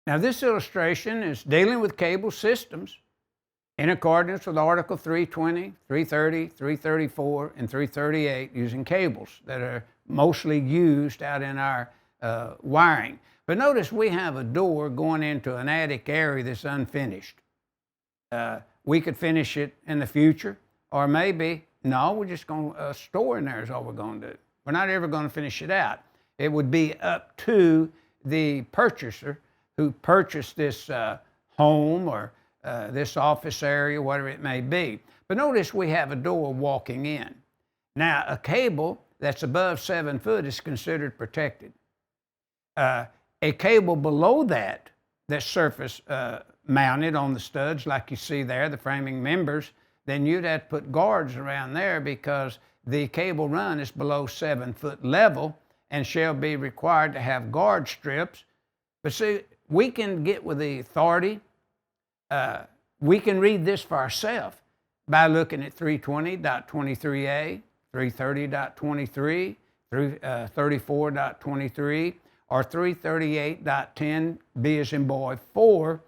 Now, this illustration is dealing with cable systems in accordance with Article 320, 330, 334, and 338 using cables that are mostly used out in our wiring. But notice we have a door going into an attic area that's unfinished. We could finish it in the future, or maybe, no, we're just going to store in there is all we're going to do. We're not ever going to finish it out. It would be up to the purchaser who purchased this home or this office area, whatever it may be. But notice we have a door walking in. Now, a cable that's above 7 foot is considered protected. A cable below that, that's surface mounted on the studs like you see there, the framing members, then you'd have to put guards around there because the cable run is below 7 foot level and shall be required to have guard strips. But see, we can get with the authority. We can read this for ourselves by looking at 320.23a, 330.23, 34.23, or 338.10, as in boy, 4,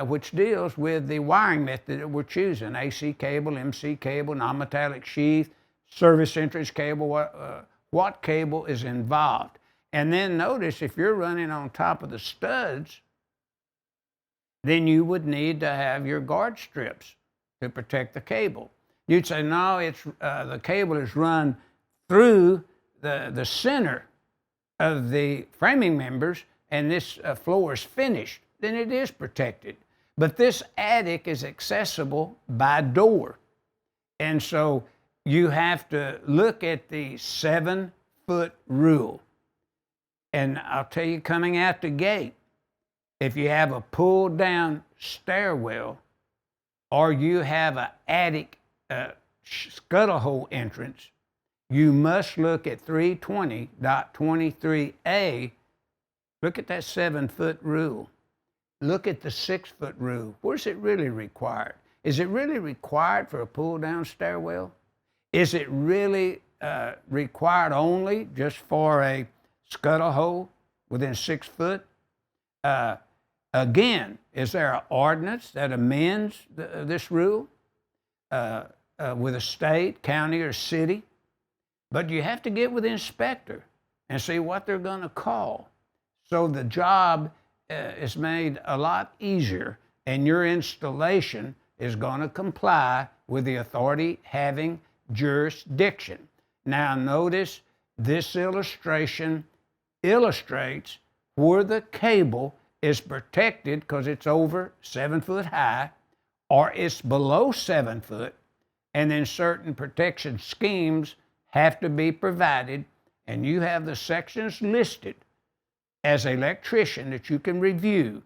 which deals with the wiring method that we're choosing: AC cable, MC cable, non-metallic sheath, service entrance cable, what cable is involved. And then notice if you're running on top of the studs, then you would need to have your guard strips to protect the cable. You'd say, no, it's the cable is run through the center of the framing members and this floor is finished. Then it is protected. But this attic is accessible by door. And so you have to look at the 7 foot rule. And I'll tell you, coming out the gate, if you have a pulled down stairwell or you have an attic scuttle hole entrance, you must look at 320.23a. Look at that 7 foot rule. Look at the 6 foot rule. Where's it really required? Is it really required for a pull down stairwell? Is it really required only just for a scuttle hole within 6 foot? Again, is there an ordinance that amends this rule with a state, county, or city? But you have to get with the inspector and see what they're going to call. So the job is made a lot easier, and your installation is going to comply with the authority having jurisdiction. Now notice this illustration illustrates where the cable is protected because it's over 7 foot high or it's below 7 foot, and then certain protection schemes have to be provided, and you have the sections listed as an electrician that you can review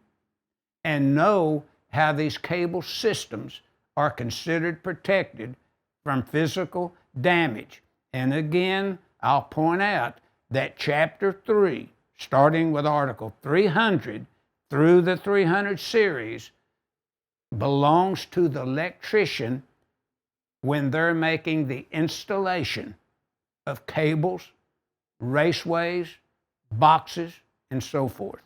and know how these cable systems are considered protected from physical damage. And again, I'll point out that Chapter 3, starting with Article 300 through the 300 series, belongs to the electrician when they're making the installation of cables, raceways, boxes, and so forth.